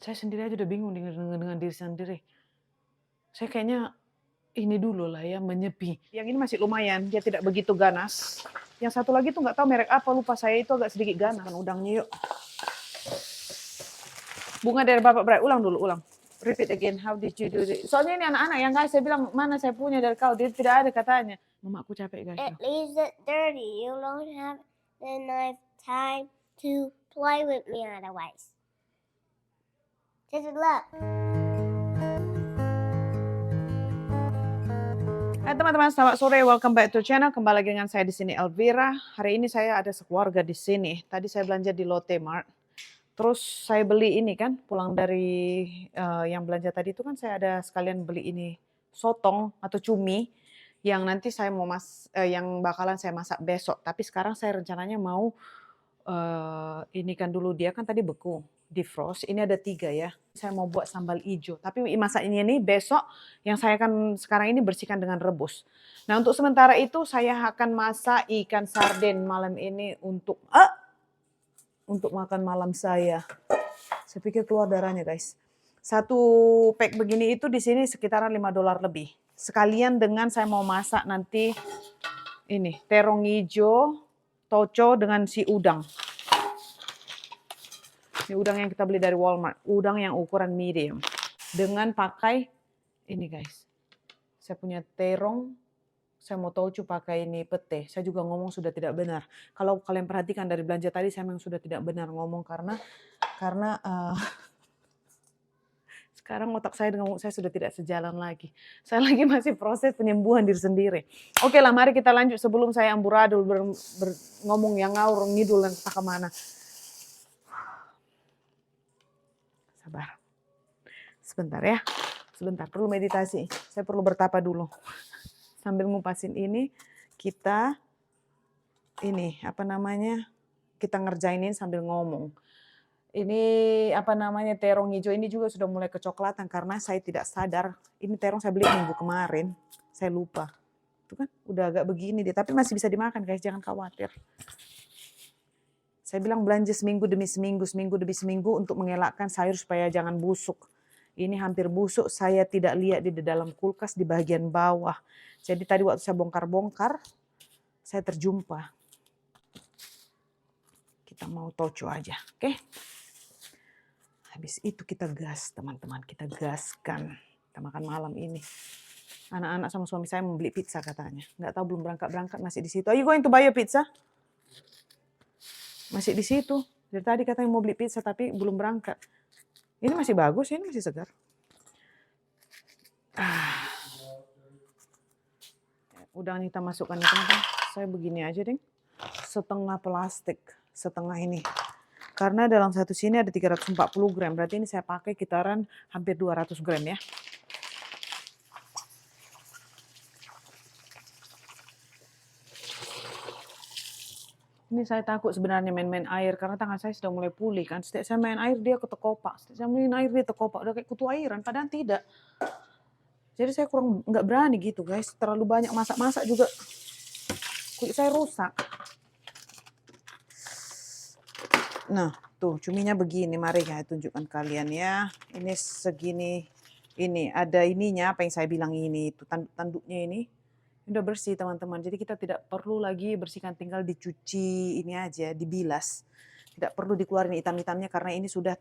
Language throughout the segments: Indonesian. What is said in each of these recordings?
Saya sendiri aja udah bingung dengan diri sendiri. Saya kayaknya ini dulu lah ya, menyepi. Yang ini masih lumayan, dia tidak begitu ganas. Yang satu lagi tuh nggak tahu merek apa, lupa saya, itu agak sedikit ganas. Masukkan udangnya yuk. Bunga dari Bapak Bray, ulang dulu, ulang. Repeat again, how did you do it? Soalnya ini anak-anak yang guys, saya bilang, mana saya punya dari kau, dia tidak ada katanya. Mamaku capek guys. It leaves it dirty. You don't have enough time to play with me otherwise. Just look. Hai teman-teman, selamat sore. Welcome back to channel. Kembali lagi dengan saya di sini Elvira. Hari ini saya ada sekeluarga di sini. Tadi saya belanja di Lotte Mart. Terus saya beli ini kan, pulang dari yang belanja tadi itu kan saya ada sekalian beli ini sotong atau cumi yang nanti saya mau yang bakalan saya masak besok. Tapi sekarang saya rencananya mau ini kan dulu, dia kan tadi beku, defrost. Ini ada 3 ya. Saya mau buat sambal hijau. Tapi masak ini besok, yang saya akan sekarang ini bersihkan dengan rebus. Nah untuk sementara itu saya akan masak ikan sarden malam ini untuk makan malam saya. Saya pikir keluar darahnya guys. Satu pack begini itu di sini sekitaran $5 lebih. Sekalian dengan saya mau masak nanti ini terong hijau, toco dengan si udang. Ini udang yang kita beli dari Walmart, udang yang ukuran medium. Dengan pakai ini guys. Saya punya terong, saya mau toco pakai ini pete. Saya juga ngomong sudah tidak benar. Kalau kalian perhatikan dari belanja tadi, saya memang sudah tidak benar ngomong karena sekarang otak saya dengan ngomong saya sudah tidak sejalan lagi. Saya lagi masih proses penyembuhan diri sendiri. Oke lah, mari kita lanjut sebelum saya amburadul ngomong yang ngawur, ngidul dan entah kemana. Sabar. Sebentar ya. Sebentar, perlu meditasi. Saya perlu bertapa dulu. Sambil ngupasin ini, kita kita ngerjainin sambil ngomong. Ini terong hijau ini juga sudah mulai kecoklatan karena saya tidak sadar. Ini terong saya beli minggu kemarin, saya lupa. Itu kan udah agak begini dia, tapi masih bisa dimakan guys, jangan khawatir. Saya bilang belanja seminggu demi seminggu untuk mengelakkan sayur supaya jangan busuk. Ini hampir busuk, saya tidak lihat di dalam kulkas di bagian bawah. Jadi tadi waktu saya bongkar-bongkar, saya terjumpa. Kita mau toco aja, oke? Habis itu kita gas, teman-teman. Kita gaskan. Kita makan malam ini. Anak-anak sama suami saya mau beli pizza katanya. Nggak tahu, belum berangkat-berangkat, masih di situ. Are you going to buy a pizza? Masih di situ. Dari tadi katanya mau beli pizza, tapi belum berangkat. Ini masih bagus, ini masih segar. Udah kita masukkan ini, teman-teman. Saya begini aja, deng. Setengah plastik, setengah ini. Karena dalam satu sini ada 340 gram, berarti ini saya pakai kitaran hampir 200 gram ya. Ini saya takut sebenarnya main-main air, karena tangan saya sudah mulai pulih kan. Setiap saya main air, dia ketekopak. Setiap saya main air, dia terkopak. Udah kayak kutu airan, padahal tidak. Jadi saya nggak berani gitu guys. Terlalu banyak masak-masak juga. Kulit saya rusak. Nah, tuh cuminya begini, mari saya tunjukkan kalian ya. Ini segini, ini ada ininya, apa yang saya bilang ini, itu tanduknya ini udah bersih teman-teman. Jadi kita tidak perlu lagi bersihkan, tinggal dicuci ini aja, dibilas. Tidak perlu dikeluarin hitam-hitamnya karena ini sudah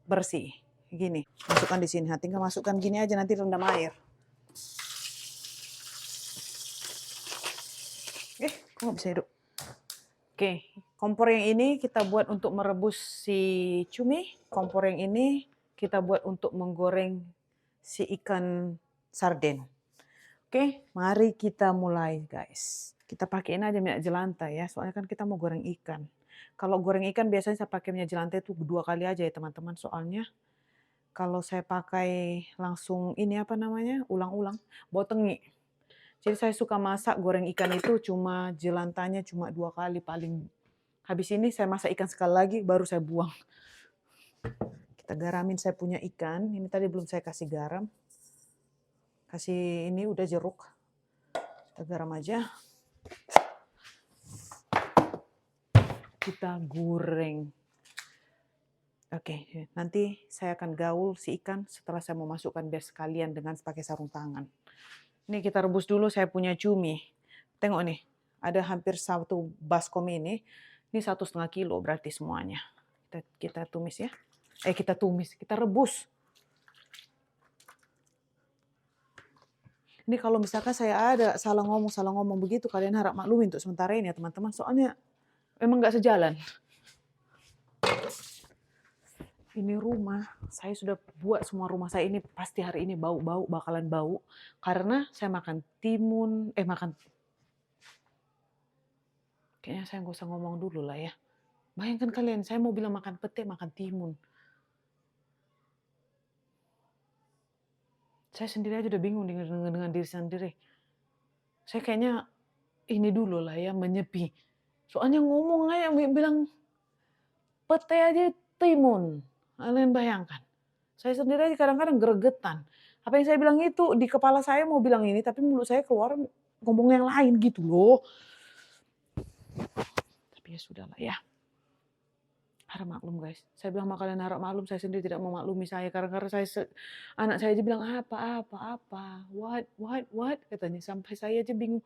bersih. Gini, masukkan di sini. Tinggal masukkan gini aja, nanti rendam air. Kok nggak bisa hidup? Oke, kompor yang ini kita buat untuk merebus si cumi. Kompor yang ini kita buat untuk menggoreng si ikan sarden. Oke, mari kita mulai guys. Kita pakein aja minyak jelantah ya, soalnya kan kita mau goreng ikan. Kalau goreng ikan biasanya saya pakai minyak jelantah itu 2 kali aja ya teman-teman, soalnya kalau saya pakai langsung ulang-ulang, bau tengi. Jadi saya suka masak goreng ikan itu cuma jelantahnya cuma 2 kali paling. Habis ini saya masak ikan sekali lagi, baru saya buang. Kita garamin saya punya ikan. Ini tadi belum saya kasih garam. Kasih ini udah jeruk. Kita garam aja. Kita goreng. Oke, nanti saya akan gaul si ikan setelah saya mau masukkan biar sekalian dengan pakai sarung tangan. Ini kita rebus dulu saya punya cumi. Tengok nih, ada hampir 1 baskom ini. Ini 1,5 kilo berarti semuanya. Kita tumis ya. Kita rebus. Ini kalau misalkan saya ada salah ngomong begitu, kalian harap maklumi untuk sementara ini ya teman-teman. Soalnya memang nggak sejalan. Ini rumah, saya sudah buat semua rumah saya ini pasti hari ini bakalan bau. Karena saya makan timun, kayaknya saya nggak usah ngomong dulu lah ya. Bayangkan kalian, saya mau bilang makan pete, makan timun. Saya sendiri aja udah bingung dengan diri sendiri. Saya kayaknya ini dulu lah ya, menyepi. Soalnya ngomong aja bilang pete aja timun. Kalian bayangkan. Saya sendiri aja kadang-kadang gregetan. Apa yang saya bilang itu di kepala saya mau bilang ini, tapi mulut saya keluar ngomong yang lain gitu loh. Tapi ya sudahlah ya. Harap maklum guys. Saya bilang kalian harap maklum, saya sendiri tidak mau maklumi saya. Karena anak saya aja bilang apa. What, katanya. Sampai saya aja bingung.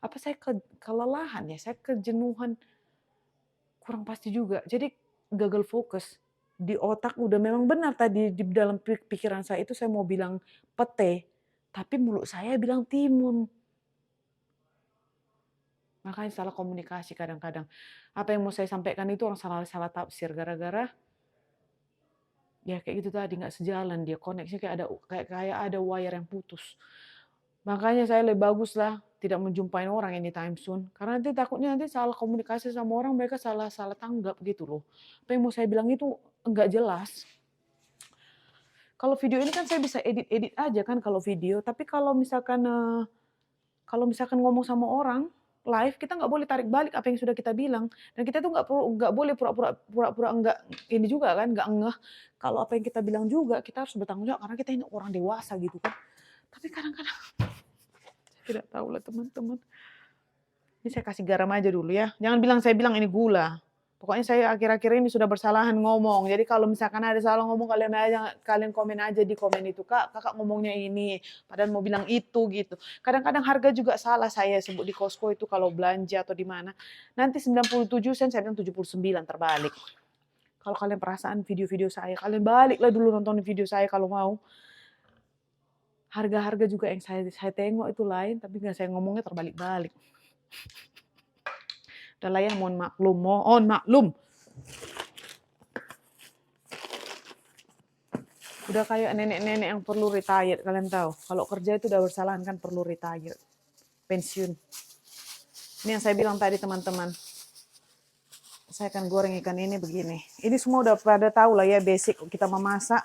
Apa saya kelelahan ya, saya kejenuhan. Kurang pasti juga. Jadi gagal fokus. Di otak udah memang benar tadi di dalam pikiran saya itu saya mau bilang pete, tapi mulut saya bilang timun. Makanya salah komunikasi kadang-kadang. Apa yang mau saya sampaikan itu orang salah tafsir gara-gara ya kayak gitu tadi nggak sejalan dia koneksinya kayak ada wire yang putus. Makanya saya lebih bagus lah tidak menjumpai orang anytime soon. Karena takutnya nanti salah komunikasi sama orang mereka salah tanggap gitu loh. Apa yang mau saya bilang itu enggak jelas. Kalau video ini kan saya bisa edit aja kan kalau video. Tapi kalau misalkan ngomong sama orang live kita nggak boleh tarik balik apa yang sudah kita bilang dan kita tuh nggak boleh pura-pura nggak ini juga kan nggak ngeh kalau apa yang kita bilang juga kita harus bertanggung jawab karena kita ini orang dewasa gitu kan. Tapi kadang-kadang tidak tahu lah teman-teman. Ini saya kasih garam aja dulu ya. Jangan bilang saya bilang ini gula. Pokoknya saya akhir-akhir ini sudah bersalahan ngomong. Jadi kalau misalkan ada salah ngomong kalian komen aja di komen itu. Kakak ngomongnya ini. Padahal mau bilang itu gitu. Kadang-kadang harga juga salah saya sebut di Costco itu kalau belanja atau di mana. Nanti 97 sen saya bilang 79 terbalik. Kalau kalian perasaan video-video saya, kalian baliklah dulu nonton video saya kalau mau. Harga-harga juga yang saya tengok itu lain, tapi nggak saya ngomongnya terbalik-balik. Udah lah ya, mohon maklum. Udah kayak nenek-nenek yang perlu retire, kalian tahu. Kalau kerja itu udah bersalahan kan perlu retire, pensiun. Ini yang saya bilang tadi teman-teman. Saya akan goreng ikan ini begini. Ini semua udah pada tahu lah ya basic kita memasak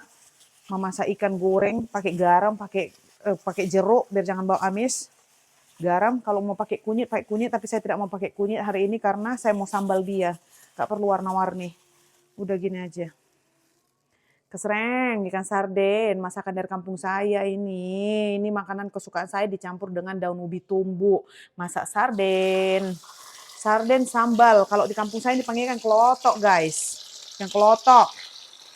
ikan goreng pakai garam, pakai jeruk biar jangan bau amis. Garam, kalau mau pakai kunyit, tapi saya tidak mau pakai kunyit hari ini karena saya mau sambal dia. Gak perlu warna-warni. Udah gini aja. Kesreng, ikan sarden, masakan dari kampung saya ini. Ini makanan kesukaan saya dicampur dengan daun ubi tumbuk. Masak sarden. Sarden sambal. Kalau di kampung saya dipanggil ikan kelotok, guys. Yang kelotok.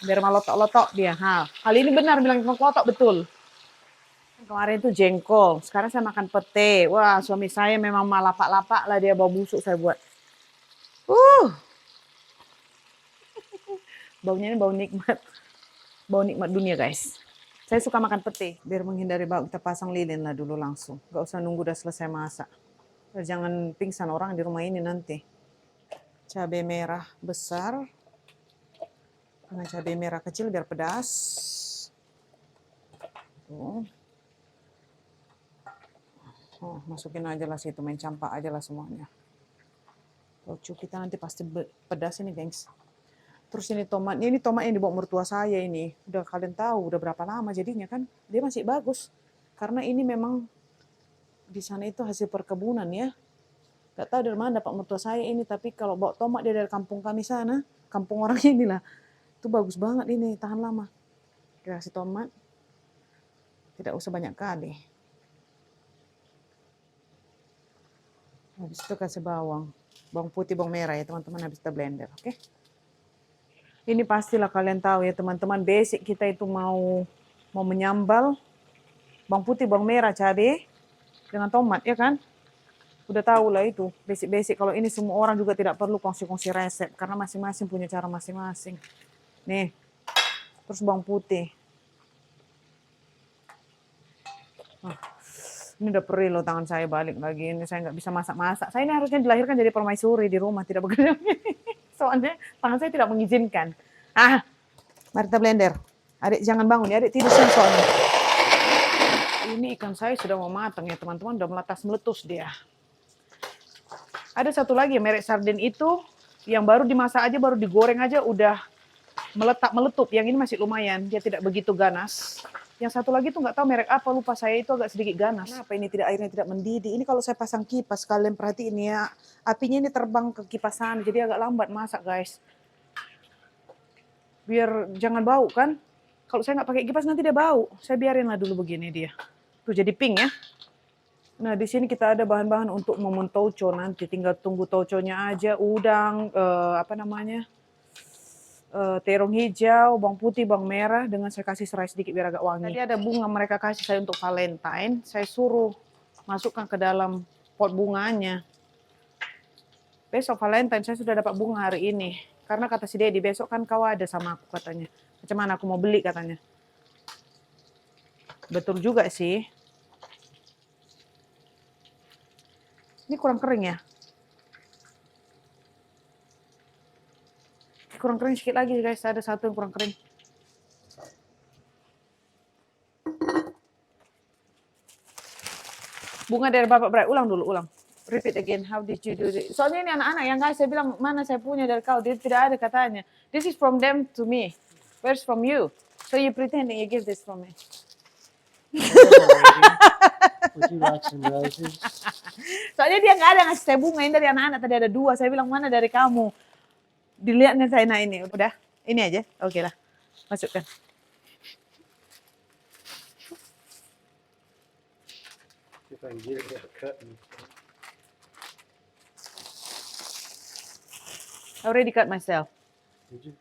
Biar malotok-lotok dia. Kali ini benar bilang ikan kelotok, betul. Kemarin itu jengkol, sekarang saya makan pete. Wah, suami saya memang lapak-lapak lah dia bau busuk saya buat. Baunya ini bau nikmat. Bau nikmat dunia, guys. Saya suka makan pete, biar menghindari bau kita pasang lilin lah dulu langsung. Gak usah nunggu udah selesai masak. Biar jangan pingsan orang di rumah ini nanti. Cabai merah besar. Dengan cabai merah kecil biar pedas. Tuh. Masukin aja lah situ, main campak aja lah semuanya. Locu kita nanti pasti pedas ini, gengs. Terus ini tomat yang dibawa mertua saya ini. Udah kalian tahu, udah berapa lama jadinya kan. Dia masih bagus. Karena ini memang di sana itu hasil perkebunan ya. Gak tahu dari mana dapat mertua saya ini, tapi kalau bawa tomat dia dari kampung kami sana, kampung orang inilah. Itu bagus banget ini, tahan lama. Kita kasih tomat. Tidak usah banyak kali. Habis itu kasih bawang putih, bawang merah ya teman-teman, habis kita blender, oke? Ini pastilah kalian tahu ya teman-teman, basic kita itu mau menyambal bawang putih, bawang merah, cabai dengan tomat ya kan? Udah tahu lah itu basic-basic. Kalau ini semua orang juga tidak perlu kongsi-kongsi resep karena masing-masing punya cara masing-masing. Nih, terus bawang putih. Ini udah perih loh tangan saya balik lagi. Ini saya nggak bisa masak-masak. Saya ini harusnya dilahirkan jadi permaisuri di rumah, tidak bekerja. Soalnya tangan saya tidak mengizinkan. Mari kita blender. Adik jangan bangun ya, adik tidur sini soalnya. Ini ikan saya sudah mau matang ya teman-teman, udah meletas-meletus dia. Ada satu lagi merek sarden itu, yang baru dimasak aja, baru digoreng aja udah meletup. Yang ini masih lumayan, dia tidak begitu ganas. Yang satu lagi tuh nggak tahu merek apa, lupa saya, itu agak sedikit ganas. Kenapa ini airnya tidak mendidih? Ini kalau saya pasang kipas, kalian perhatiin ya, apinya ini terbang ke kipasan, jadi agak lambat masak guys. Biar jangan bau kan. Kalau saya nggak pakai kipas nanti dia bau. Saya biarinlah dulu begini dia. Tuh jadi pink ya. Nah di sini kita ada bahan-bahan untuk momen tauco nanti. Tinggal tunggu tauconya aja, udang, terong hijau, bawang putih, bawang merah, dengan saya kasih serai sedikit biar agak wangi. Tadi ada bunga mereka kasih saya untuk Valentine, saya suruh masukkan ke dalam pot bunganya. Besok Valentine saya sudah dapat bunga hari ini. Karena kata si Dedi, besok kan kau ada sama aku katanya. Macam mana aku mau beli katanya. Betul juga sih. Ini kurang kering ya? Kurang kering sedikit lagi guys, ada satu yang kurang kering. Bunga dari Bapak Bray, ulang dulu, ulang. Repeat again, how did you do it? Soalnya ini anak-anak yang guys, saya bilang, mana saya punya dari kau? Dia tidak ada katanya. This is from them to me. Where's from you? So you pretending you give this from me. Would you like some roses? Soalnya dia nggak ada ngasih saya bunga, ini dari anak-anak, tadi ada 2. Saya bilang, mana dari kamu? Dilihatnya saya, nah ini, udah. Ini aja, oke lah. Masukkan. If I can get it without cutting. I already cut myself. Did you?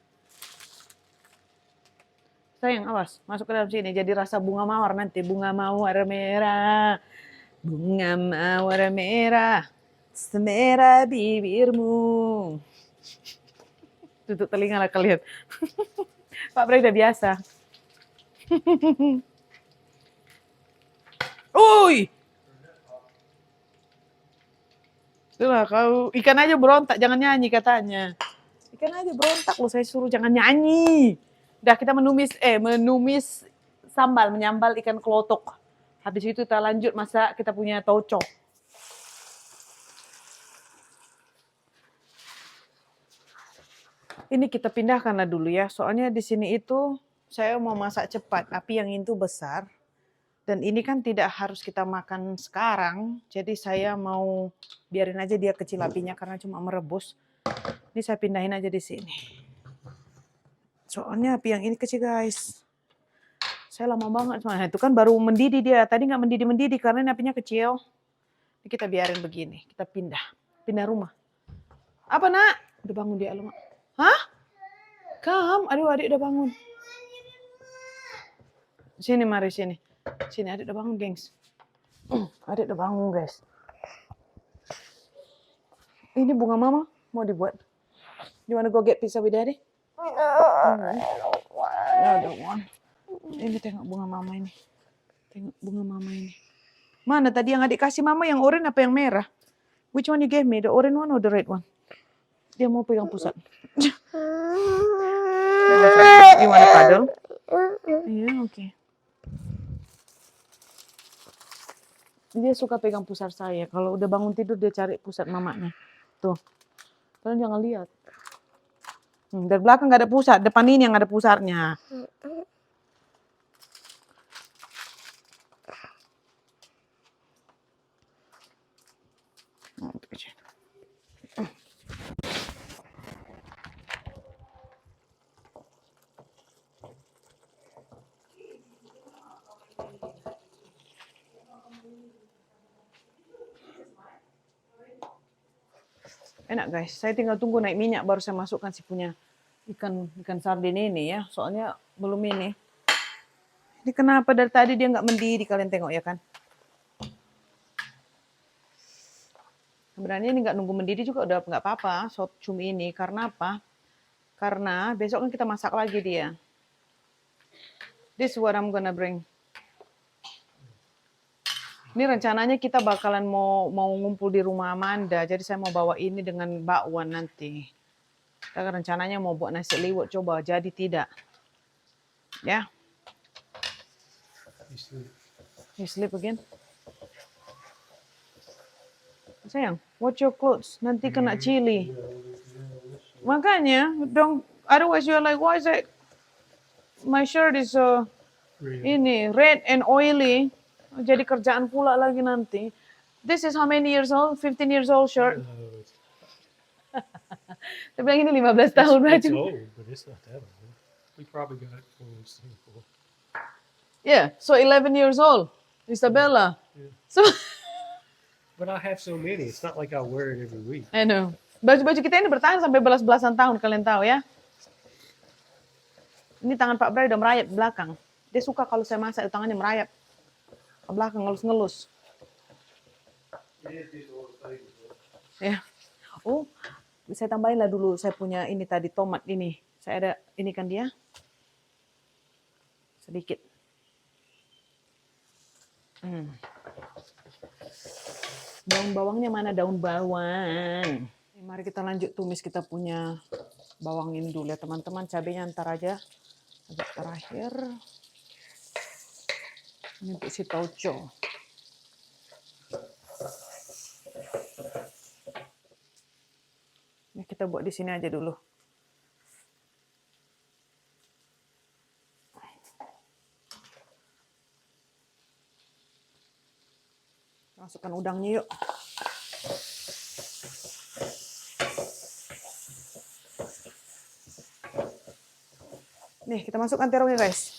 Sayang, awas, masuk ke dalam sini. Jadi rasa bunga mawar nanti. Bunga mawar merah. Bunga mawar merah. Semerah bibirmu. Tutup telinga lah kalian. Pak Bray udah biasa. Uy! Itulah kau, ikan aja berontak, jangan nyanyi katanya. Ikan aja berontak loh, saya suruh jangan nyanyi. Udah kita menumis sambal, menyambal ikan kelotok. Habis itu kita lanjut masak kita punya tauco. Ini kita pindahkanlah dulu ya, soalnya di sini itu saya mau masak cepat, api yang itu besar. Dan ini kan tidak harus kita makan sekarang, jadi saya mau biarin aja dia kecil apinya karena cuma merebus. Ini saya pindahin aja di sini. Soalnya api yang ini kecil guys. Saya lama banget, nah itu kan baru mendidih dia. Tadi nggak mendidih karena ini apinya kecil. Ini kita biarin begini, kita pindah rumah. Apa nak? Udah bangun dia lu, Mak. Hah? Aduh adik udah bangun. Sini mari sini. Sini adik udah bangun gengs. Adik udah bangun guys. Ini bunga mama mau dibuat. You wanna go get pizza with daddy? No, don't want. Ini tengok bunga mama ini. Tengok bunga mama ini. Mana tadi yang adik kasih mama, yang oranye apa yang merah? Which one you gave me? The orange one or the red one? Dia mau pegang pusat. You wanna cuddle? Iya, oke. Dia suka pegang pusar saya. Kalau udah bangun tidur dia cari pusat mamanya. Tuh. Kalian jangan lihat. Dari belakang nggak ada pusat, depan ini yang ada pusarnya. Enak guys, saya tinggal tunggu naik minyak baru saya masukkan si punya ikan sardin ini ya, soalnya belum ini. Ini kenapa dari tadi dia nggak mendidih, kalian tengok ya kan? Sebenarnya ini nggak nunggu mendidih juga udah nggak apa-apa sop cumi ini. Karena apa? Karena besok kan kita masak lagi dia. This is what I'm gonna bring. Ini rencananya kita bakalan mau ngumpul di rumah Amanda. Jadi saya mau bawa ini dengan bakwan nanti. Kita rencananya mau buat nasi liwet, coba jadi tidak. Ya. You sleep. You sleep again? Sayang, watch your clothes. Nanti kena chili. Makanya, dong. Otherwise you're like, why is it? My shirt is ini red and oily. Jadi kerjaan pula lagi nanti. This is how many years old? 15 years old shirt. Saya bilang ini 15 tahun It's baju. old, but it's not that old. We probably got it from Singapore. Yeah, so 11 years old. Isabella. Yeah. So, But I have so many. It's not like I wear it every week. I know. Baju-baju kita ini bertahan sampai belas-belasan tahun, kalian tahu ya. Ini tangan Pak Bray udah merayap di belakang. Dia suka kalau saya masak, tangannya merayap ke belakang, ngelus-ngelus. Ya. Oh, saya tambahin lah dulu. Saya punya ini tadi tomat ini. Saya ada ini kan dia. Sedikit. Daun bawangnya mana daun bawang? Mari kita lanjut tumis kita punya bawang ini dulu ya teman-teman. Cabenya ntar aja agak terakhir. Ini untuk si tauco. Ini kita buat di sini aja dulu. Masukkan udangnya yuk. Nih, kita masukkan terongnya guys.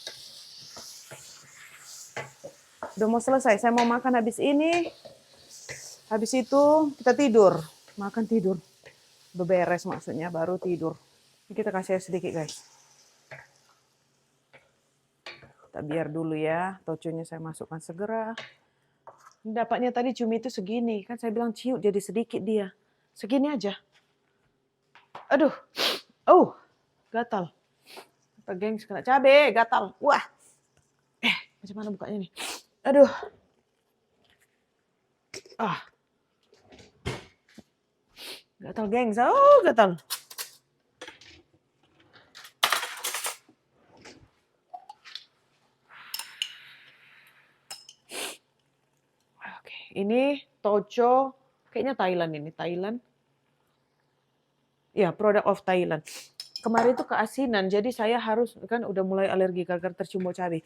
Udah mau selesai, saya mau makan habis ini. Habis itu kita tidur. Makan tidur. Udah beres maksudnya, baru tidur. Ini kita kasih air sedikit guys. Kita biar dulu ya, tauconya saya masukkan segera. Dapatnya tadi cumi itu segini. Kan saya bilang ciut jadi sedikit dia. Segini aja. Aduh. Oh, gatal. Apa gengs kena cabe, gatal. Wah. Macam mana bukanya nih? Aduh. Ah. Gatal gengs. Oh, gatal. Oke, ini tauco. Kayaknya Thailand ini. Thailand. Ya, product of Thailand. Kemarin itu keasinan, jadi saya harus, kan udah mulai alergi gara-gara tercium bau cabai.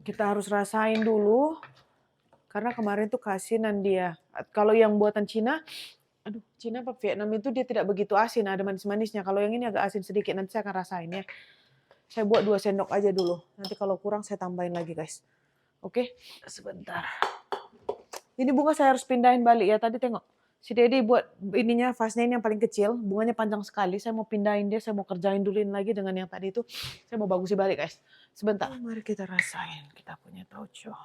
Kita harus rasain dulu, karena kemarin tuh keasinan dia. Kalau yang buatan Cina, Cina apa Vietnam itu dia tidak begitu asin, ada manis-manisnya. Kalau yang ini agak asin sedikit, nanti saya akan rasain ya. Saya buat 2 sendok aja dulu, nanti kalau kurang saya tambahin lagi guys. Oke, sebentar. Ini bunga saya harus pindahin balik ya, tadi tengok. Si Dedi buat ininya, vasnya ini yang paling kecil, bunganya panjang sekali. Saya mau pindahin dia, saya mau kerjain duluin lagi dengan yang tadi itu. Saya mau bagusin balik guys. Sebentar. Mari kita rasain, kita punya tauco.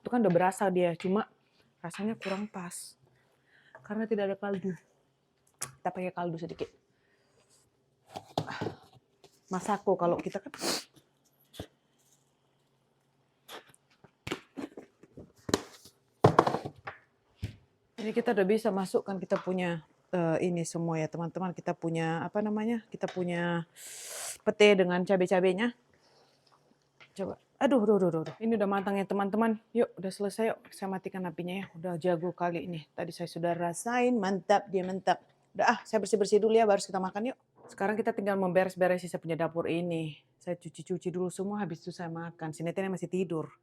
Itu kan udah berasa dia, cuma rasanya kurang pas. Karena tidak ada kaldu. Kita pakai kaldu sedikit. Masako kalau kita kan. Ini kita udah bisa masukkan kita punya ini semua ya teman-teman. Kita punya apa namanya? Kita punya pete dengan cabai-cabainya. Coba. Aduh. Ini udah matang ya teman-teman. Yuk, udah selesai yuk. Saya matikan apinya ya. Udah jago kali ini. Tadi saya sudah rasain, mantap, dia mantap. Udah saya bersih-bersih dulu ya, baru kita makan yuk. Sekarang kita tinggal memberes-beres sisa punya dapur ini. Saya cuci-cuci dulu semua, habis itu saya makan. Si Netennya masih tidur.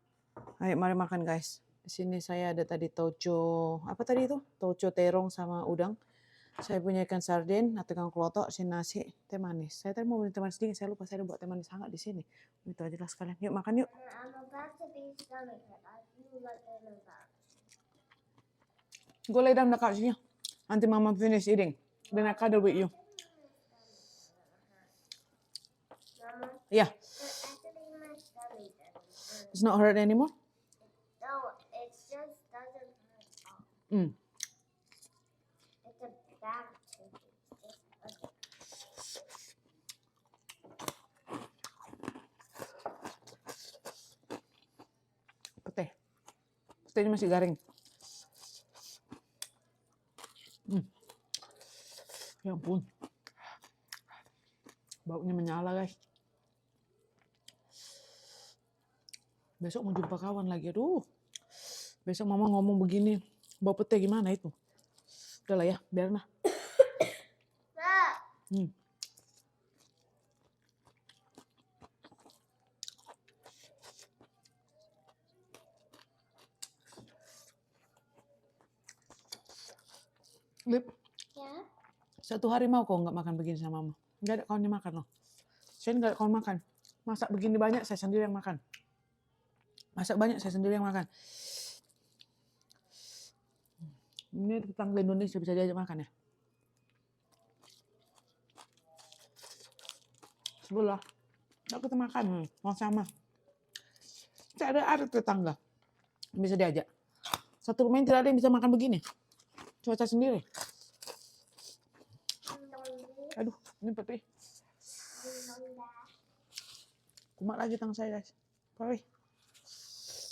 Ayo, mari makan guys. Di sini saya ada tadi tauco, apa tadi itu? Tauco terong sama udang. Saya punya ikan sarden, atau ikan kelotok, si nasi, teh manis. Saya tadi mau beli teh manis dingin, saya lupa saya ada buat teh manis hangat di sini. Itu aja lah sekalian. Yuk makan yuk. I'm about to be stomach hurt. I do like it about. Go lay down on the couch here until Mama finish eating. Then I cuddle with you. Mama, Yeah, actually my stomach doesn't hurt. it's not hurt anymore. No, it just doesn't hurt. Mm. It's a bad tooth. Putih. Putihnya masih garing. Ya ampun. Baunya menyala, guys. Besok mau jumpa kawan lagi. Aduh. Besok Mama ngomong begini. Bau pete gimana itu? Udah lah ya, biarin lah. Hmm. Lip, Ya. satu hari mau kok nggak makan begini sama Mama. Nggak ada kawannya makan loh. Saya nggak ada kawan makan. Masak begini banyak, saya sendiri yang makan. Masak banyak, saya sendiri yang makan. Ini tetangga Indonesia bisa diajak makan ya. Sebelah. Nggak kita makan, mau sama. Saya ada tetangga. Bisa diajak. Satu rumah yang tidak ada yang bisa makan begini. Cuaca sendiri. Aduh, ini peti. Kumat lagi tangan saya, guys. Sorry.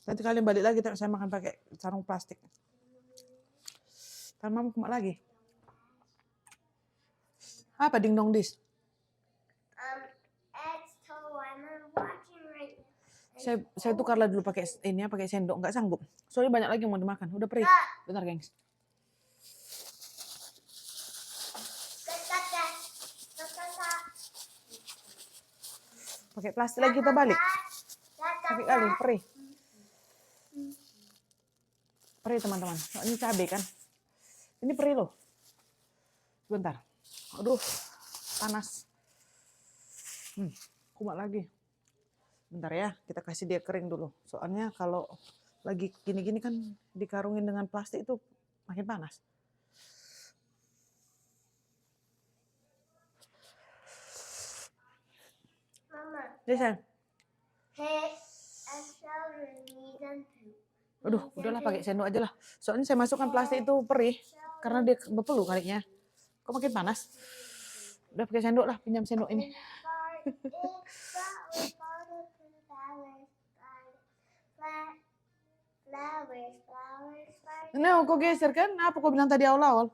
Nanti kalian balik lagi, saya makan pakai sarung plastik. Tangan Mama kumat lagi. Apa ding dong dis? It's the one I'm watching right now. Saya tukarlah dulu pakai ini ya, pakai sendok, nggak sanggup. Soalnya banyak lagi yang mau dimakan. Udah perih. Bentar, gengs. Pakai plastik lagi kita balik. Pakai kali, perih. Perih teman-teman. Ini cabai kan. Ini perih loh. Bentar. Aduh, panas. Kumat lagi. Bentar ya, kita kasih dia kering dulu. Soalnya kalau lagi gini-gini kan dikarungin dengan plastik itu makin panas. Mama, Desan. hey, I shall reason to. Aduh, udahlah pakai sendok aja lah. Soalnya saya masukkan plastik itu perih karena dia berpeluh kalinya. Kok makin panas? Udah pakai sendok lah, pinjam sendok ini. Nah, kok geser kan? Apa kau bilang tadi awal-awal?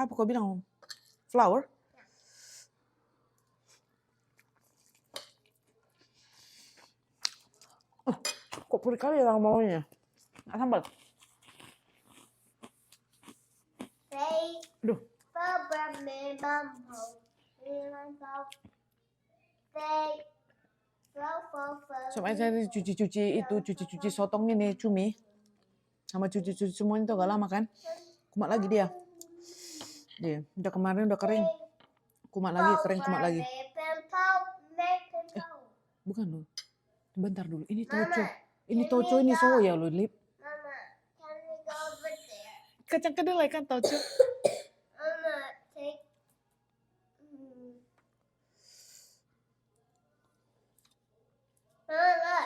Apa kau bilang? Flower? Kok perih kali ya maunya? Nggak sambal? Aduh. Sampai saya cuci-cuci sotong ini, cumi. Sama cuci-cuci semuanya itu agak lama kan. Kumat lagi dia. Dia udah kemarin udah kering. Kumat lagi, kering kumat lagi. Bukan loh. Bentar dulu. Ini toco. Ini toco, ini soya loh, Lip. Mama, can we go over there? Kacang kedelai kan toco. Mama, take. Mama,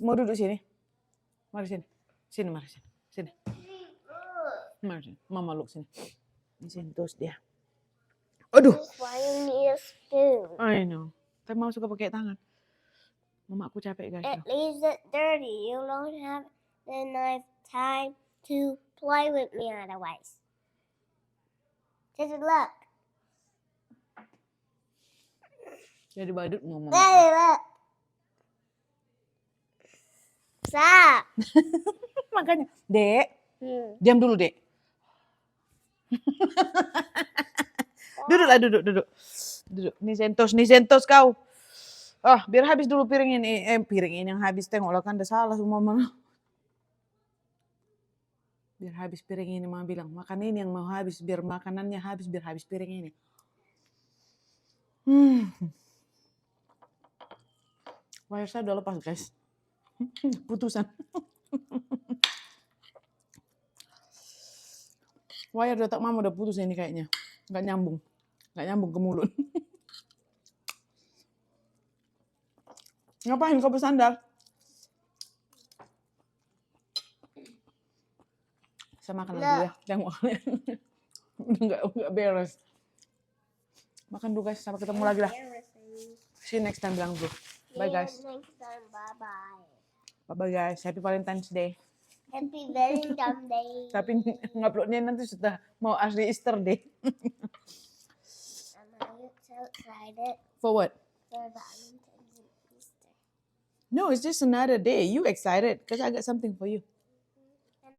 Mau duduk sini? Mari sini. Sini, mari sini. Sini. Mari sini. Mama look sini. Ini sentos dia. Aduh. why you need a spoon? I know. Tapi mau suka pakai tangan. Mama aku capek guys. It leaves it dirty. You don't have enough time to play with me otherwise. Just look. Jadi badut mau mama. Daddy, look. Stop. Makanya, Dek. Diam dulu, Dek. Duduklah, duduk. Nih sentos kau. Ah, biar habis dulu piring ini. Piring ini yang habis, tengoklah kan udah salah semua mana. Biar habis piring ini, Mama bilang. Makan ini yang mau habis, biar makanannya habis, biar habis piring ini. Wire saya udah lepas, guys. Putusan. Wire di otak mama udah putus ini kayaknya. Nggak nyambung. Nggak nyambung ke mulut. Ngapain kau bersandar? Saya makan lagi ya. Tengok. Udah nggak beres. Makan dulu guys. Sampai ketemu lagi lah. See you next time bilang dulu. Bye guys. Next time, bye-bye. Bye-bye guys. Happy Valentine's Day. Happy Valentine's Day. Tapi nguploadnya nanti sudah mau asli Easter Day. I'm so excited For what? for Valentine's and Easter. No, it's just another day. You excited because I got something for you.